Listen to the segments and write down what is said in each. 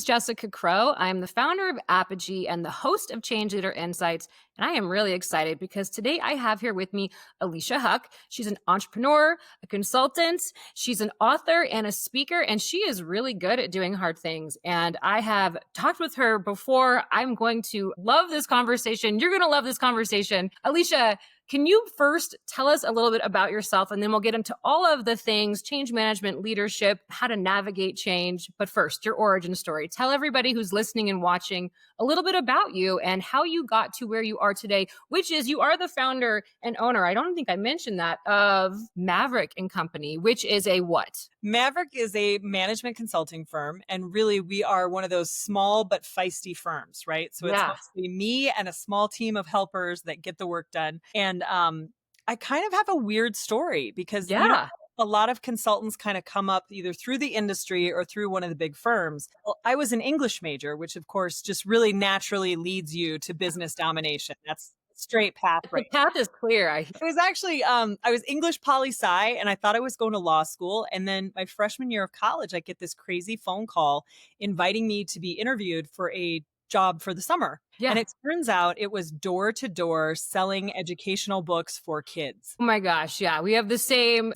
Jessica Crow. I'm the founder of Apogee and the host of Change Leader Insights. And I am really excited because today I have here with me Alecia Huck. She's an entrepreneur, a consultant, she's an author and a speaker, and she is really good at doing hard things. And I have talked with her before. I'm going to love this conversation. You're going to love this conversation. Alecia, can you first tell us a little bit about yourself, and then we'll get into all of the things, change management, leadership, how to navigate change. But first, your origin story. Tell everybody who's listening and watching a little bit about you and how you got to where you are today, which is you are the founder and owner, I don't think I mentioned that, of Maverick Company, which is a what? Maverick is a management consulting firm. And really, we are one of those small but feisty firms, right? So it's mostly me and a small team of helpers that get the work done. And I kind of have a weird story because a lot of consultants kind of come up either through the industry or through one of the big firms. Well, I was an English major, which of course just really naturally leads you to business domination. That's straight path, right? The path is clear. It was actually, I was English poli-sci and I thought I was going to law school. And then my freshman year of college, I get this crazy phone call inviting me to be interviewed for a job for the summer. Yeah. And it turns out it was door to door selling educational books for kids. Oh my gosh. Yeah. We have the same,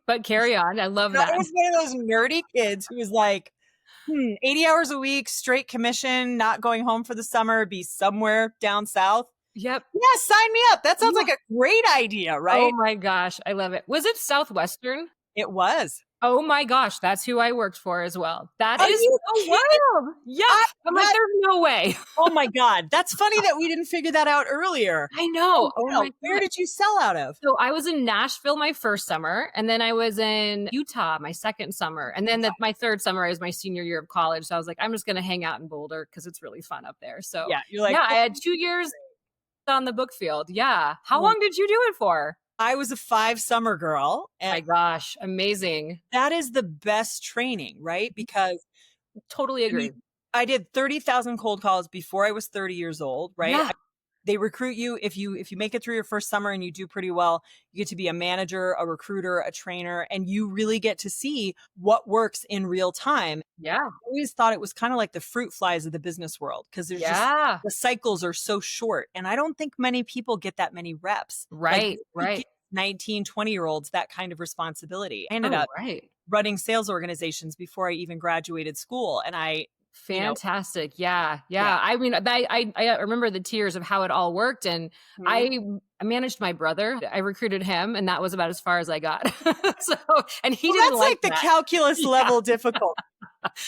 but carry on. I love that. I was one of those nerdy kids who was like, 80 hours a week, straight commission, not going home for the summer, be somewhere down south. Yep. Yeah, sign me up. That sounds like a great idea, right? Oh my gosh. I love it. Was it Southwestern? It was. Oh my gosh. That's who I worked for as well. That is so wild. Yeah. I'm like, there's no way. Oh my God. That's funny that we didn't figure that out earlier. I know. Where did you sell out of? So I was in Nashville my first summer, and then I was in Utah my second summer. And then my third summer is my senior year of college. So I was like, I'm just going to hang out in Boulder because it's really fun up there. So you're like, I had 2 years on the book field. Yeah. How long did you do it for? I was a 5 summer girl. And my gosh, amazing. That is the best training, right? Because totally agree. I did 30,000 cold calls before I was 30 years old, right? Yeah. They recruit you. If you make it through your first summer and you do pretty well, you get to be a manager, a recruiter, a trainer, and you really get to see what works in real time. Yeah. I always thought it was kind of like the fruit flies of the business world because there's just the cycles are so short. And I don't think many people get that many reps. Right. Like, right. 19, 20-year-olds, that kind of responsibility. I ended up running sales organizations before I even graduated school. And fantastic. Yeah. I mean, I remember the tiers of how it all worked. And I managed my brother. I recruited him, and that was about as far as I got. And he didn't that's like the calculus level difficult.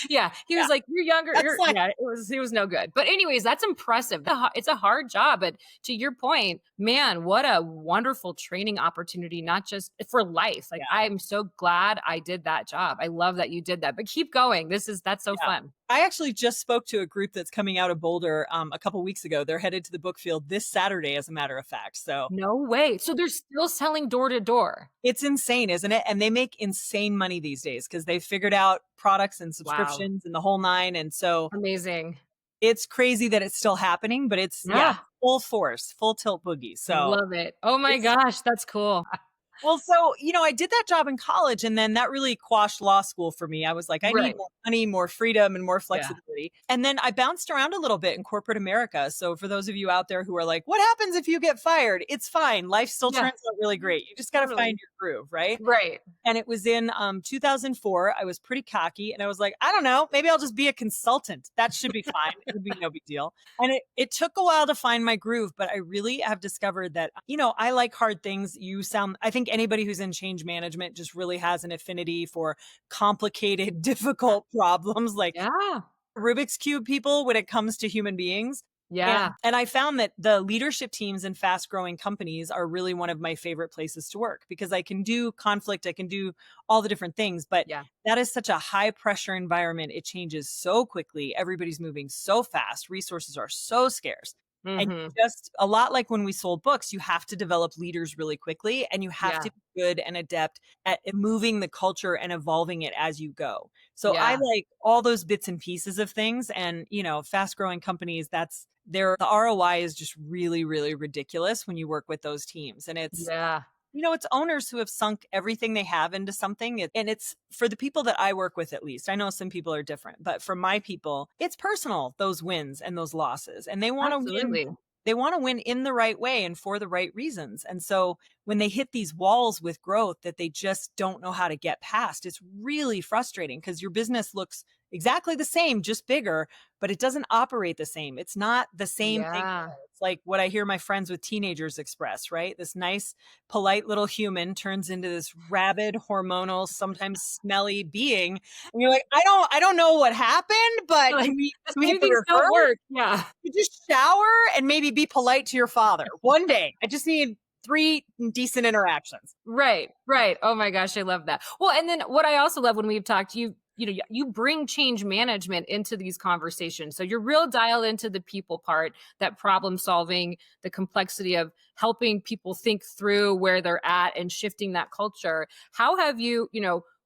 Yeah. He was like, you're younger. It was no good. But anyways, that's impressive. It's a hard job. But to your point, man, what a wonderful training opportunity, not just for life. Like, I'm so glad I did that job. I love that you did that, but keep going. That's so fun. I actually just spoke to a group that's coming out of Boulder a couple weeks ago. They're headed to the book field this Saturday, as a matter of fact. So no way. So they're still selling door to door. It's insane, isn't it? And they make insane money these days because they've figured out products and subscriptions and the whole nine. And so amazing. It's crazy that it's still happening, but it's full force, full tilt boogie. So love it. Oh my gosh, that's cool. Well, so, I did that job in college, and then that really quashed law school for me. I was like, I need more money, more freedom, and more flexibility. Yeah. And then I bounced around a little bit in corporate America. So for those of you out there who are like, what happens if you get fired? It's fine. Life still turns out really great. You just got to find your groove, right? Right. And it was in 2004. I was pretty cocky, and I was like, I don't know, maybe I'll just be a consultant. That should be fine. It would be no big deal. And it took a while to find my groove, but I really have discovered that, I like hard things. I think anybody who's in change management just really has an affinity for complicated, difficult problems like Rubik's Cube people when it comes to human beings. Yeah. And I found that the leadership teams in fast growing companies are really one of my favorite places to work because I can do conflict. I can do all the different things, but that is such a high pressure environment. It changes so quickly. Everybody's moving so fast. Resources are so scarce. And just a lot like when we sold books, you have to develop leaders really quickly and you have to be good and adept at moving the culture and evolving it as you go. So I like all those bits and pieces of things. And, fast growing companies, the ROI is just really, really ridiculous when you work with those teams. And it's It's owners who have sunk everything they have into something. And it's for the people that I work with, at least. I know some people are different, but for my people, it's personal, those wins and those losses. And they want to win. Absolutely. They want to win in the right way and for the right reasons. And so when they hit these walls with growth that they just don't know how to get past, it's really frustrating because your business looks exactly the same, just bigger, but it doesn't operate the same. It's not the same thing. Yeah. It's like what I hear my friends with teenagers express, right? This nice, polite little human turns into this rabid, hormonal, sometimes smelly being. And you're like, I don't know what happened, but Like, can we maybe hit the things don't reverse? work. Yeah. You just shower and maybe be polite to your father one day. I just need 3 decent interactions. Right, right. Oh my gosh, I love that. Well, and then what I also love when we've talked, you bring change management into these conversations. So you're real dialed into the people part, that problem solving, the complexity of helping people think through where they're at and shifting that culture. How have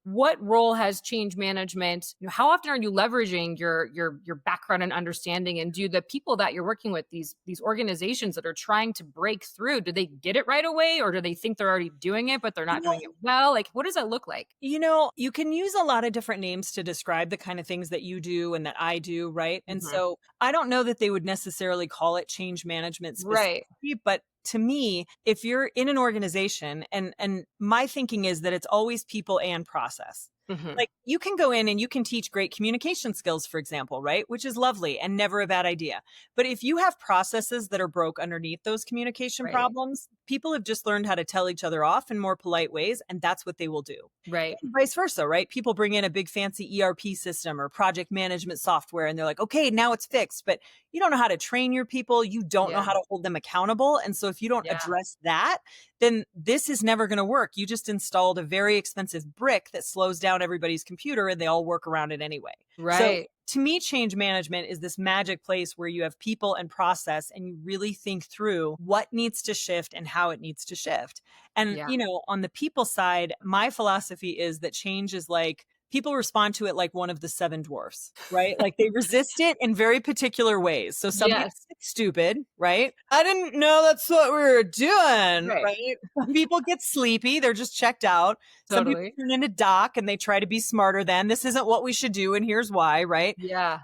what role has change management? How often are you leveraging your background and understanding? And do the people that you're working with, these organizations that are trying to break through, do they get it right away, or do they think they're already doing it but they're not doing it well? Like, what does that look like? You can use a lot of different names to describe the kind of things that you do and that I do, right? And Mhm. so I don't know that they would necessarily call it change management Right. specifically, but to me, if you're in an organization and my thinking is that it's always people and process. Mhm. Like you can go in and you can teach great communication skills, for example, right? Which is lovely and never a bad idea. But if you have processes that are broke underneath those communication Right. problems, people have just learned how to tell each other off in more polite ways, and that's what they will do. Right. And vice versa, right? People bring in a big fancy ERP system or project management software, and they're like, okay, now it's fixed. But you don't know how to train your people. You don't know Yeah. how to hold them accountable. And so if you don't Yeah. address that, then this is never going to work. You just installed a very expensive brick that slows down everybody's computer and they all work around it anyway. So Right. to me, change management is this magic place where you have people and process and you really think through what needs to shift and how it needs to shift. And, Yeah. on the people side, my philosophy is that change is like people respond to it like one of the seven dwarfs, right? Like they resist it in very particular ways. So some people Yes. get stupid, right? I didn't know that's what we were doing, Right. right? Some people get sleepy, they're just checked out. Some people Totally. turn into Doc and they try to be smarter than this isn't what we should do, and here's why, right? Yeah.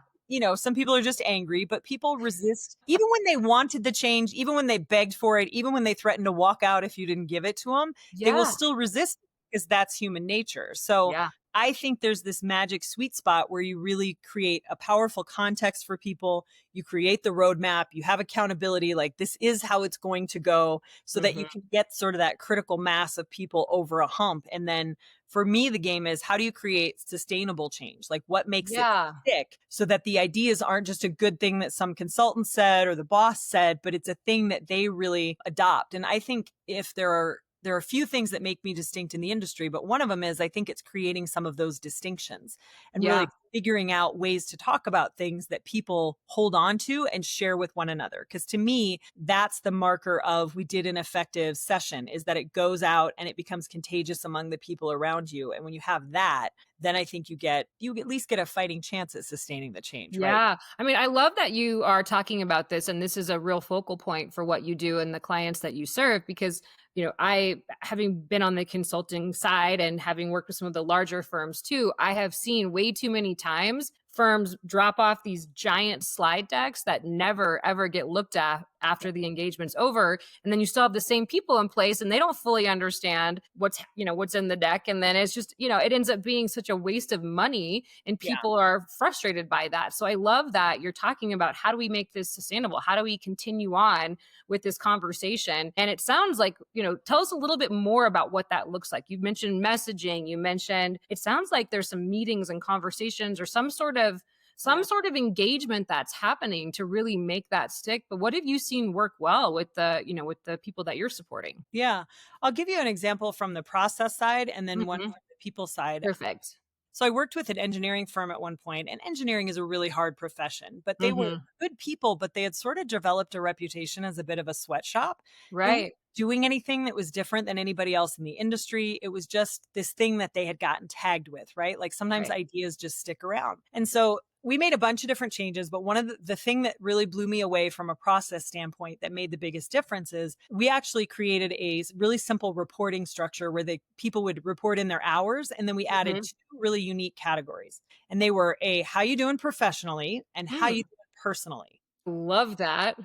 Some people are just angry, but people resist even when they wanted the change, even when they begged for it, even when they threatened to walk out if you didn't give it to them, they will Yeah. still resist because that's human nature. So Yeah. I think there's this magic sweet spot where you really create a powerful context for people. You create the roadmap, you have accountability, like this is how it's going to go so that you Mhm. can get sort of that critical mass of people over a hump. And then for me, the game is how do you create sustainable change? Like what makes it Yeah. stick so that the ideas aren't just a good thing that some consultant said or the boss said, but it's a thing that they really adopt. And I think if there are a few things that make me distinct in the industry, but one of them is I think it's creating some of those distinctions and Yeah. really figuring out ways to talk about things that people hold on to and share with one another. Because to me, that's the marker of we did an effective session is that it goes out and it becomes contagious among the people around you. And when you have that, then I think you at least get a fighting chance at sustaining the change, right? Yeah. I mean, I love that you are talking about this, and this is a real focal point for what you do and the clients that you serve, because, I, having been on the consulting side and having worked with some of the larger firms too, I have seen way too many times firms drop off these giant slide decks that never ever get looked at after the engagement's over, and then you still have the same people in place and they don't fully understand what's in the deck, and then it's just, it ends up being such a waste of money, and Yeah. people are frustrated by that. So I love that you're talking about, how do we make this sustainable, how do we continue on with this conversation? And it sounds like, tell us a little bit more about what that looks like. You mentioned messaging, it sounds like there's some meetings and conversations or some Yeah. sort of engagement that's happening to really make that stick. But what have you seen work well with the people that you're supporting? Yeah. I'll give you an example from the process side and then one Mhm. from the people side. Perfect. So I worked with an engineering firm at one point, and engineering is a really hard profession, but they were Mhm. good people, but they had sort of developed a reputation as a bit of a sweatshop. They weren't Right. doing anything that was different than anybody else in the industry. It was just this thing that they had gotten tagged with, right? Like sometimes Right. ideas just stick around. And so we made a bunch of different changes, but one of the thing that really blew me away from a process standpoint that made the biggest difference is we actually created a really simple reporting structure where people would report in their hours, and then we added Mhm. two really unique categories. And they were how you doing professionally and how you Mm. doing personally. Love that.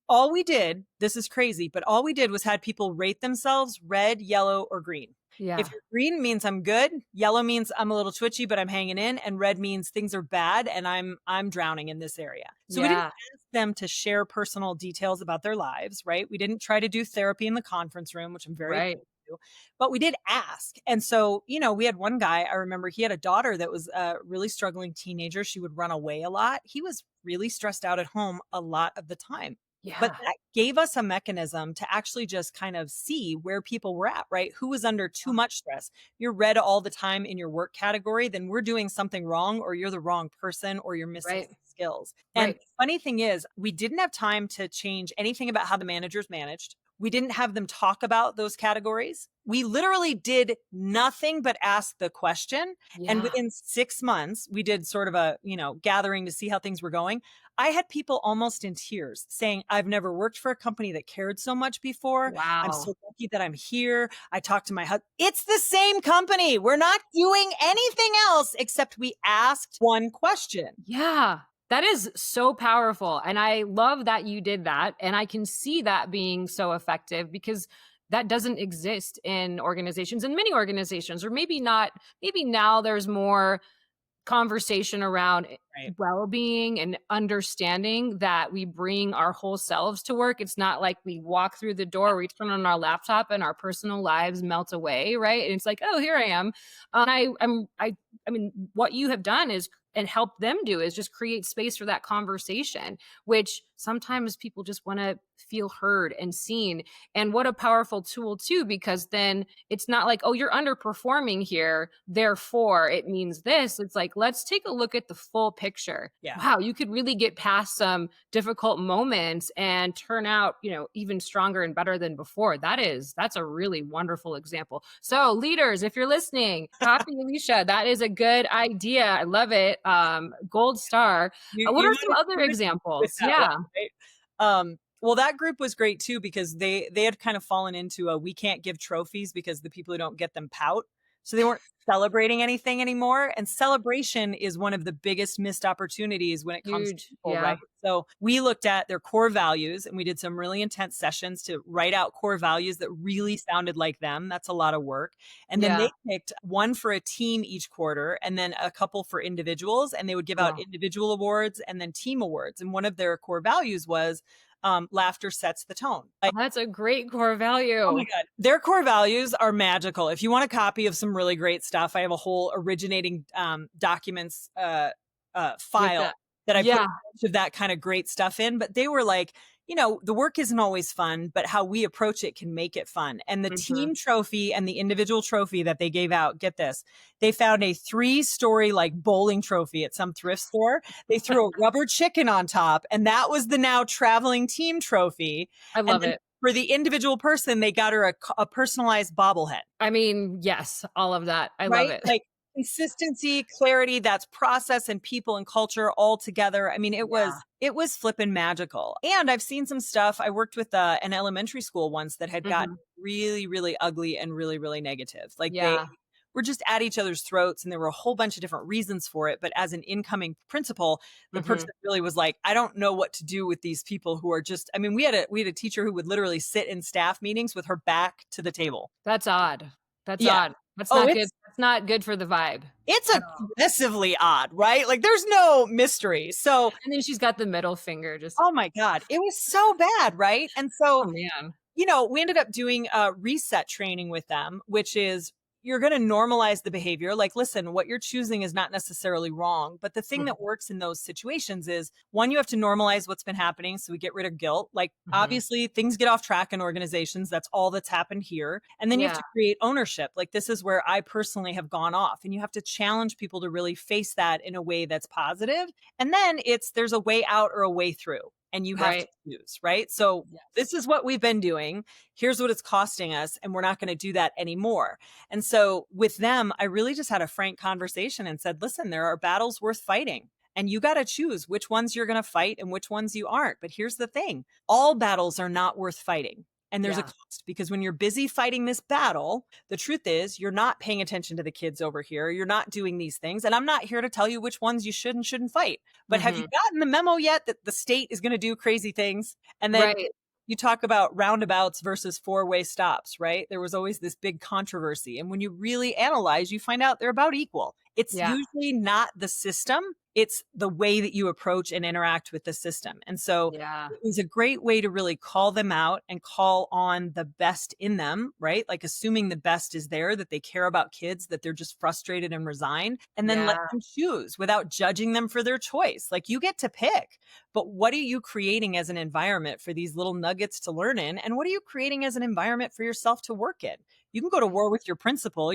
All we did, this is crazy, but all we did was had people rate themselves red, yellow, or green. If Yeah. you're green means I'm good, yellow means I'm a little twitchy but I'm hanging in, and red means things are bad and I'm drowning in this area. So we didn't Yeah. ask them to share personal details about their lives, right? We didn't try to do therapy in the conference room, which I'm very Right. opposed to, but we did ask. And so, we had one guy, I remember he had a daughter that was a really struggling teenager. She would run away a lot. He was really stressed out at home a lot of the time. But Yeah. that gave us a mechanism to actually just kind of see where people were at, right? Who was under too much stress. You're red all the time in your work category, then we're doing something wrong, or you're the wrong person, or you're missing Right. some skills. And Right. the funny thing is, we didn't have time to change anything about how the managers managed. We didn't have them talk about those categories. We literally did nothing but ask the question. And Yeah. within 6 months, we did sort of a, gathering to see how things were going. I had people almost in tears saying, I've never worked for a company that cared so much before. I'm Wow. so lucky that I'm here. I talked to my husband. It's the same company. We're not doing anything else except we asked one question. Yeah. That is so powerful. And I love that you did that. And I can see that being so effective because that doesn't exist in organizations, in many organizations, or maybe not. Maybe now there's more conversation around Right. well-being and understanding that we bring our whole selves to work. It's not like we walk through the door, we turn on our laptop and our personal lives melt away, right? And it's like, oh, here I am. I mean, what you have done is and help them do is just create space for that conversation, which sometimes people just want to feel heard and seen. And what a powerful tool too, because then it's not like, oh, you're underperforming here, therefore it means this. It's like, let's take a look at the full picture. Yeah. Wow, you could really get past some difficult moments and turn out, even stronger and better than before. That's a really wonderful example. So, leaders, if you're listening, copy Alicia. That is a good idea. I love it. Gold star. What You are might some have other started with examples? that one, Yeah. right? Well, that group was great too because they had kind of fallen into a we can't give trophies because the people who don't get them pout. So they weren't celebrating anything anymore. And celebration is one of the biggest missed opportunities when it comes to Huge. people, Yeah. right? So we looked at their core values and we did some really intense sessions to write out core values that really sounded like them. That's a lot of work. And then Yeah. they picked one for a team each quarter and then a couple for individuals. And they would give out Wow. individual awards and then team awards. And one of their core values was laughter sets the tone. Oh, that's a great core Oh my value. God. Their core values are magical. If you want a copy of some really great stuff, I have a whole originating documents With file that. that I put Yeah. a bunch of that kind of great stuff in. But they were like, the work isn't always fun, but how we approach it can make it fun. And the Mhm. team trophy and the individual trophy that they gave out, get this, they found a 3-story like bowling trophy at some thrift store. They threw a rubber chicken on top, and that was the now traveling team trophy. I And love then it. for the individual person, they got her a personalized bobblehead, I mean, yes, all of that. I love right? it. Like consistency, clarity, that's process and people and culture all together. I mean, it Yeah. was it was flippin' magical. And I've seen some stuff. I worked with an elementary school once that had gotten Mhm. really, really ugly and really, really negative. Like they Yeah. were just at each other's throats and there were a whole bunch of different reasons for it. But as an incoming principal, the person Mhm. really was like, I don't know what to do with these people who are just, I mean, we had a teacher who would literally sit in staff meetings with her back to the table. That's odd. That's Yeah. odd. That's Oh, not good. That's not good for the vibe it's at all. aggressively odd, right? Like there's no mystery. So, And then she's got the middle finger just oh my God, it was so bad, right? And so oh, man. we ended up doing a reset training with them, which is you're going to normalize the behavior. Like, listen, what you're choosing is not necessarily wrong. But the thing Mhm. that works in those situations is one, you have to normalize what's been happening. So we get rid of guilt. Like, Mhm. obviously, things get off track in organizations. That's all that's happened here. And then you have Yeah. to create ownership. Like, this is where I personally have gone off. And you have to challenge people to really face that in a way that's positive. And then there's a way out or a way through. And you have to Right. choose, right? So Yes. this is what we've been doing. Here's what it's costing us. And we're not going to do that anymore. And so with them, I really just had a frank conversation and said, listen, there are battles worth fighting. and you got to choose which ones you're going to fight and which ones you aren't. But here's the thing, all battles are not worth fighting. And there's a Yeah. cost, because when you're busy fighting this battle, the truth is you're not paying attention to the kids over here. You're not doing these things. And I'm not here to tell you which ones you should and shouldn't fight. But have you Mhm. gotten the memo yet that the state is going to do crazy things? And then Right. you talk about roundabouts versus four-way stops, right? There was always this big controversy. And when you really analyze, you find out they're about equal. It's Yeah. usually not the system, it's the way that you approach and interact with the system. And so Yeah. it was a great way to really call them out and call on the best in them, right? Like assuming the best is there, that they care about kids, that they're just frustrated and resigned, and then let Yeah. them choose without judging them for their choice. Like, you get to pick, but what are you creating as an environment for these little nuggets to learn in? And what are you creating as an environment for yourself to work in? You can go to war with your principal.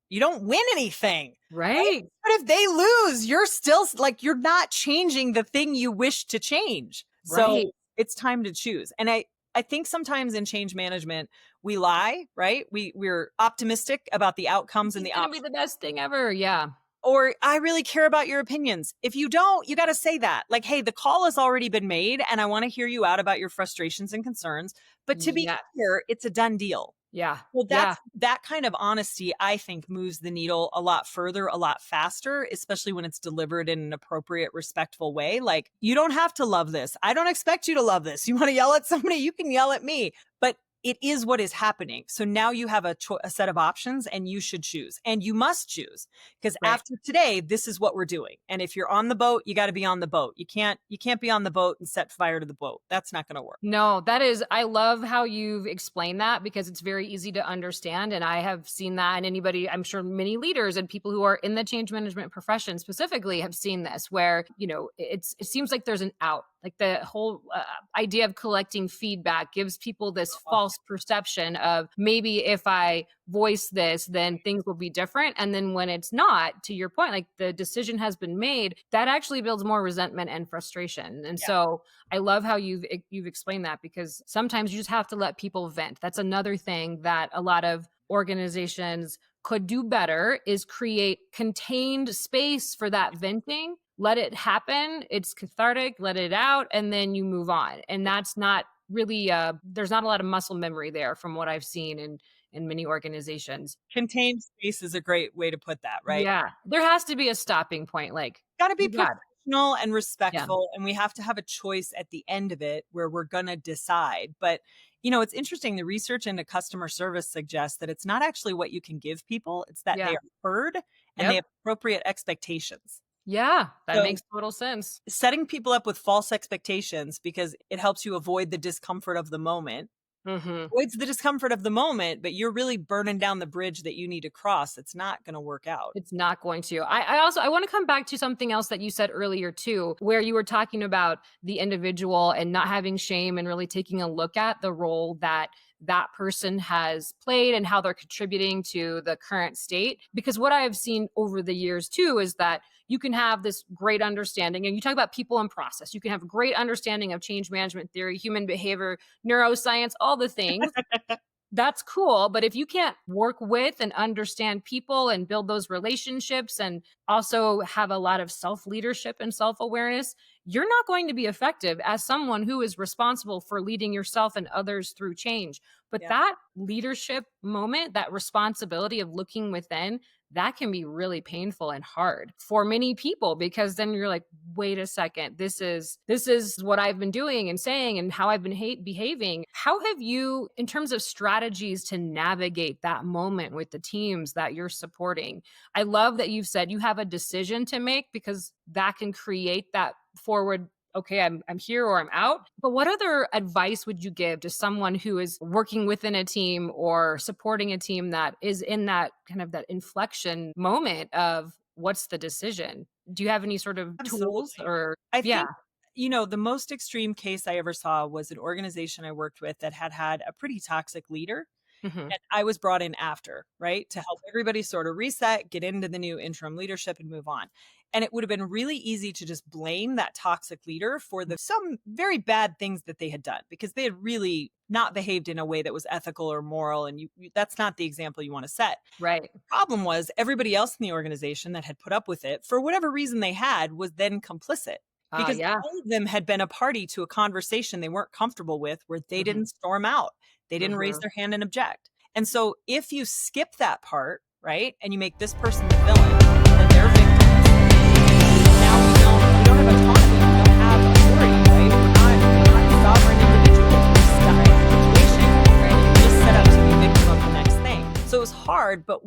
You don't win anything, right? Right. But if they lose, you're still like, you're not changing the thing you wish to change. So Right. it's time to choose. And I think sometimes in change management, we lie, right? We're optimistic about the outcomes This and is the gonna be options. the best thing ever. Yeah. Or, I really care about your opinions. If you don't, you got to say that. Like, hey, the call has already been made and I want to hear you out about your frustrations and concerns. But to be Yes. clear, it's a done deal. Yeah. Well, Yeah. that kind of honesty, I think, moves the needle a lot further, a lot faster, especially when it's delivered in an appropriate, respectful way. Like, you don't have to love this. I don't expect you to love this. You want to yell at somebody, you can yell at me. But it is what is happening. So now you have a set of options and you should choose, and you must choose, because Right. after today, this is what we're doing. And if you're on the boat, you got to be on the boat. You can't be on the boat and set fire to the boat. That's not going to work. No, that is I love how you've explained that because it's very easy to understand, and I have seen that, and anybody I'm sure many leaders and people who are in the change management profession specifically have seen this where, it seems like there's an out. Like the whole idea of collecting feedback gives people this false perception of maybe if I voice this, then things will be different. And then when it's not, to your point, like the decision has been made, that actually builds more resentment and frustration. And Yeah. so I love how you've explained that because sometimes you just have to let people vent. That's another thing that a lot of organizations could do better is create contained space for that venting. Let it happen. It's cathartic, let it out, and then you move on. And that's not really there's not a lot of muscle memory there from what I've seen in many organizations. Contained space is a great way to put that, right? Yeah. There has to be a stopping point. Like, Got to be you got it. professional and Yeah. respectful, and we have to have a choice at the end of it where we're going to decide. But it's interesting, the research into customer service suggests that it's not actually what you can give people, it's that they Yeah. are heard and they Yep. have appropriate expectations. Yeah. That So makes total sense. setting people up with false expectations, because it helps you avoid the discomfort of the moment, Mhm. avoids the discomfort of the moment, but you're really burning down the bridge that you need to cross. It's not going to work out. It's not going to. I want to come back to something else that you said earlier too, where you were talking about the individual and not having shame and really taking a look at the role that that person has played and how they're contributing to the current state. Because what I have seen over the years too is that you can have this great understanding, and you talk about people and process. You can have a great understanding of change management theory, human behavior, neuroscience, all the things. That's cool, but if you can't work with and understand people and build those relationships and also have a lot of self-leadership and self-awareness, you're not going to be effective as someone who is responsible for leading yourself and others through change. But Yeah. that leadership moment, that responsibility of looking within, that can be really painful and hard for many people because then you're like, wait a second, this is what I've been doing and saying and how I've been behaving. How have you, in terms of strategies to navigate that moment with the teams that you're supporting? I love that you've said you have a decision to make because that can create that forward, okay, I'm here or I'm out. But what other advice would you give to someone who is working within a team or supporting a team that is in that kind of that inflection moment of what's the decision? Do you have any sort of tools Absolutely. or I yeah, think, the most extreme case I ever saw was an organization I worked with that had a pretty toxic leader. Mhm. And I was brought in after, right? To help everybody sort of reset, get into the new interim leadership and move on. And it would have been really easy to just blame that toxic leader for the some very bad things that they had done because they had really not behaved in a way that was ethical or moral. And that's not the example you want to set. Right. Problem was everybody else in the organization that had put up with it for whatever reason they had was then complicit because Yeah. all of them had been a party to a conversation they weren't comfortable with where they Mhm. didn't storm out. They didn't raise Mhm. their hand and object. And so if you skip that part, right, and you make this person the villain, then they're victims. Now we don't have autonomy, we don't have authority, right? We're not sovereign individuals. We're stuck in a situation, right? We're just set up to be victim of the next thing. So it was hard, but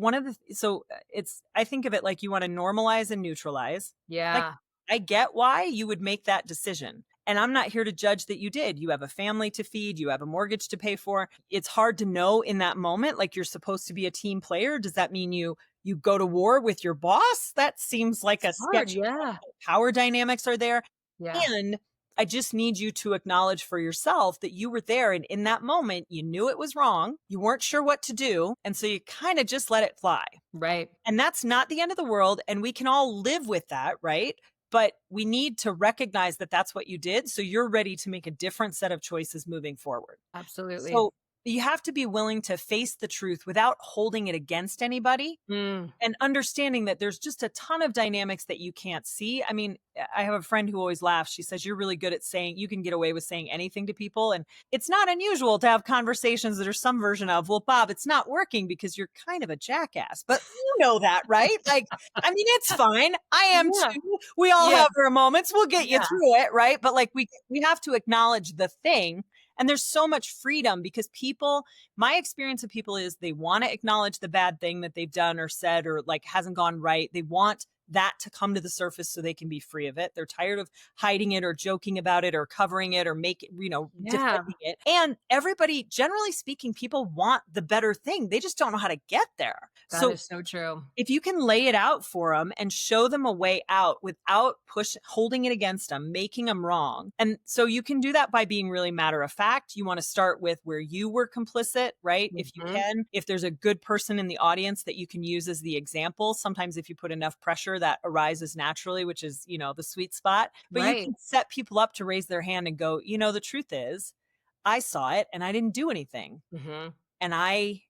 I think of it like you want to normalize and neutralize. Like Yeah. I get why you would make that decision. And I'm not here to judge that you did. You have a family to feed, you have a mortgage to pay for. It's hard to know in that moment, like you're supposed to be a team player. Does that mean you go to war with your boss? That seems like a Hard. sketchy Yeah. power dynamics are there. Yeah. And I just need you to acknowledge for yourself that you were there and in that moment you knew it was wrong. You weren't sure what to do. And so you kind of just let it fly. Right. And that's not the end of the world. And we can all live with that, right? But we need to recognize that that's what you did. So you're ready to make a different set of choices moving forward. Absolutely. So you have to be willing to face the truth without holding it against anybody Mm. and understanding that there's just a ton of dynamics that you can't see. I mean, I have a friend who always laughs. She says, you're really good at saying you can get away with saying anything to people. And it's not unusual to have conversations that are some version of, well, Bob, it's not working because you're kind of a jackass. But you know that, right? Like, I mean, it's fine. I am Yeah. too. We all Yeah. have our moments. We'll get you Yeah. through it, right? But like we have to acknowledge the thing. And there's so much freedom because my experience of people is they want to acknowledge the bad thing that they've done or said or like hasn't gone right. They want that to come to the surface so they can be free of it. They're tired of hiding it or joking about it or covering it or Yeah. defending it. And everybody, generally speaking, people want the better thing. They just don't know how to get there. That So is so true. if you can lay it out for them and show them a way out without holding it against them, making them wrong. And so you can do that by being really matter of fact. You want to start with where you were complicit, right? If you Mhm. can, if there's a good person in the audience that you can use as the example, sometimes if you put enough pressure that arises naturally, which is, the sweet spot, but you Right. can set people up to raise their hand and go, the truth is I saw it and I didn't do anything. Mhm. And I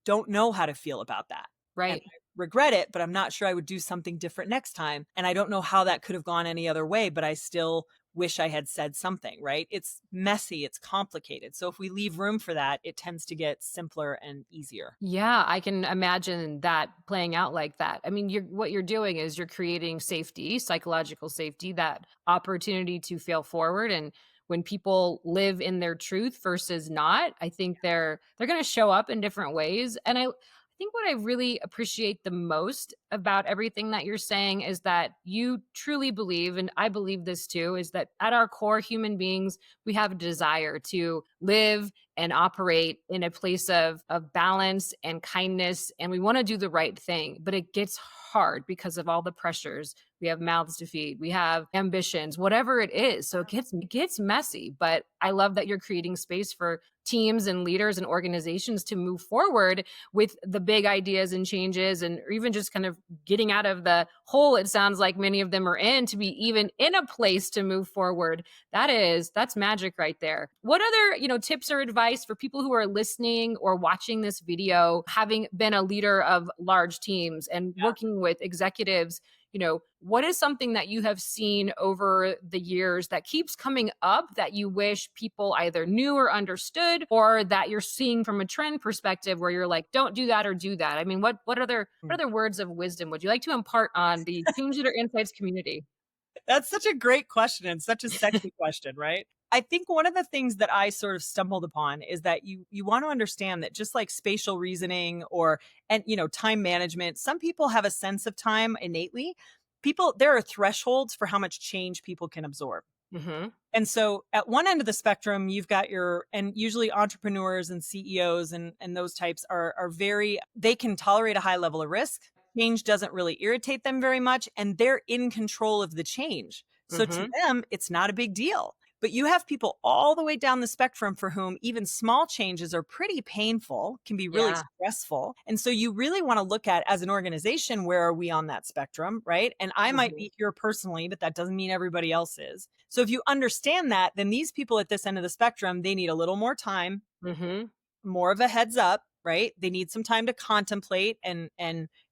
don't know how to feel about that. And Right. I regret it, but I'm not sure I would do something different next time. And I don't know how that could have gone any other way, but I still wish I had said something, right? It's messy, it's complicated. So if we leave room for that, it tends to get simpler and easier. Yeah, I can imagine that playing out like that. I mean, what you're doing is you're creating safety, psychological safety, that opportunity to fail forward. And when people live in their truth versus not, I think they're going to show up in different ways. And I think what I really appreciate the most about everything that you're saying is that you truly believe, and I believe this too, is that at our core, human beings, we have a desire to live and operate in a place of balance and kindness, and we want to do the right thing, but it gets hard because of all the pressures. We have mouths to feed, we have ambitions, whatever it is. So it gets messy, but I love that you're creating space for teams and leaders and organizations to move forward with the big ideas and changes, and or even just kind of getting out of the hole it sounds like many of them are in, to be even in a place to move forward. That's magic right there. What other, tips or advice for people who are listening or watching this video, having been a leader of large teams and working with executives, what is something that you have seen over the years that keeps coming up that you wish people either knew or understood, or that you're seeing from a trend perspective where you're like, don't do that or do that? I mean, what other words of wisdom would you like to impart on the Change Leader Insights community? That's such a great question and such a sexy question, right? I think one of the things that I sort of stumbled upon is that you want to understand that just like spatial reasoning and time management, some people have a sense of time innately. There are thresholds for how much change people can absorb. Hmm. And so at one end of the spectrum, you've got and usually entrepreneurs and CEOs and those types they can tolerate a high level of risk. Change doesn't really irritate them very much, and they're in control of the change. So to Hmm. them, it's not a big deal. But you have people all the way down the spectrum for whom even small changes are pretty painful, can be really Yeah. stressful. And so you really want to look at, as an organization, where are we on that spectrum, right? And I might Mhm. be here personally, but that doesn't mean everybody else is. So if you understand that, then these people at this end of the spectrum, they need a little more time, Mhm. more of a heads up, right? They need some time to contemplate and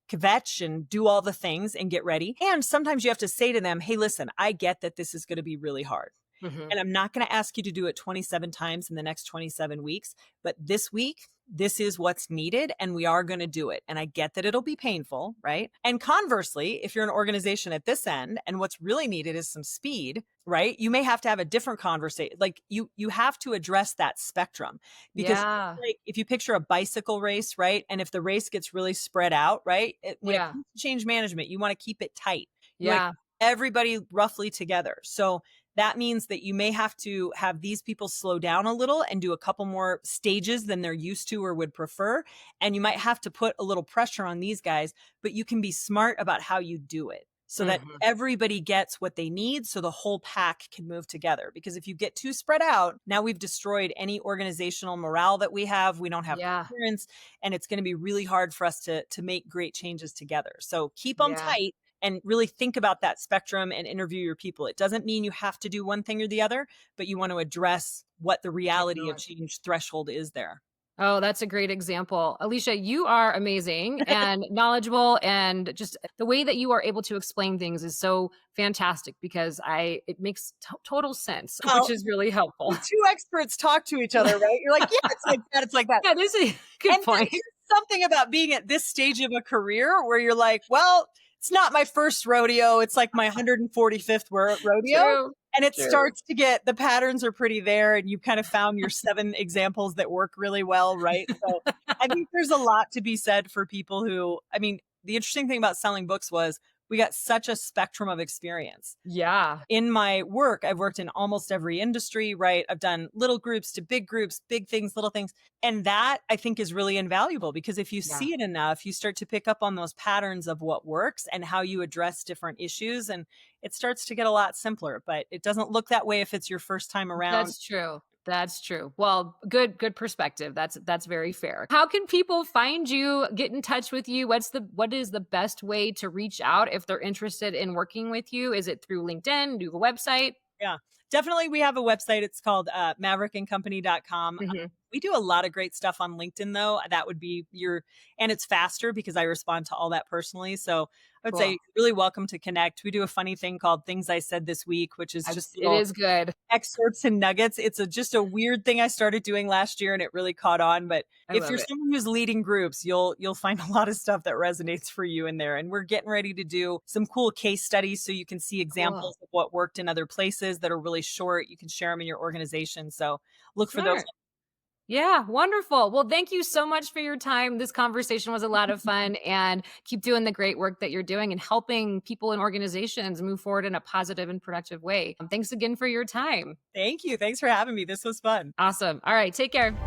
kvetch and do all the things and get ready. And sometimes you have to say to them, hey, listen, I get that this is going to be really hard. Mhm. And I'm not going to ask you to do it 27 times in the next 27 weeks, but this week, this is what's needed and we are going to do it. And I get that it'll be painful, right? And conversely, if you're an organization at this end and what's really needed is some speed, right? You may have to have a different conversation. Like you have to address that spectrum because Yeah. like if you picture a bicycle race, right? And if the race gets really spread out, right? When it Yeah. comes to change management, you want to keep it tight. You want to Yeah. keep everybody roughly together. So that means that you may have to have these people slow down a little and do a couple more stages than they're used to or would prefer. And you might have to put a little pressure on these guys, but you can be smart about how you do it so that Mhm. everybody gets what they need so the whole pack can move together. Because if you get too spread out, now we've destroyed any organizational morale that we have. We don't have Yeah. coherence, and it's going to be really hard for us to make great changes together. So keep them Yeah. tight and really think about that spectrum and interview your people. It doesn't mean you have to do one thing or the other, but you want to address what the reality of Technology. change threshold is there. Oh, that's a great example. Alicia, you are amazing and knowledgeable, and just the way that you are able to explain things is so fantastic because it makes total sense, which Well, is really helpful. when two experts talk to each other, right? You're like, yeah, it's like that. It's like that. Yeah, this is a good And there point. is something about being at this stage of a career where you're like, well, it's not my first rodeo. It's like my 145th rodeo. True. And it True. starts to get, the patterns are pretty there. And you've kind of found your 7 examples that work really well, right? So I think there's a lot to be said for people who, I mean, the interesting thing about selling books was we got such a spectrum of experience. Yeah. In my work, I've worked in almost every industry, right? I've done little groups to big groups, big things, little things. And that I think is really invaluable because if you Yeah. see it enough, you start to pick up on those patterns of what works and how you address different issues. And it starts to get a lot simpler, but it doesn't look that way if it's your first time around. That's true. That's true. Well, good perspective. That's very fair. How can people find you, get in touch with you? What is the best way to reach out if they're interested in working with you? Is it through LinkedIn, do the website? Yeah, definitely. We have a website. It's called maverickandcompany.com. Mhm. We do a lot of great stuff on LinkedIn, though. That would be and it's faster because I respond to all that personally. So I would say Cool. you're really welcome to connect. We do a funny thing called Things I Said This Week, which is just It little is good. excerpts and nuggets. It's just a weird thing I started doing last year and it really caught on. But I if love you're it. someone who's leading groups, you'll find a lot of stuff that resonates for you in there. And we're getting ready to do some cool case studies so you can see Cool. examples of what worked in other places that are really short. You can share them in your organization. So look for those. Smart. Yeah, wonderful. Well, thank you so much for your time. This conversation was a lot of fun, and keep doing the great work that you're doing and helping people and organizations move forward in a positive and productive way. Thanks again for your time. Thank you. Thanks for having me. This was fun. Awesome. All right, take care.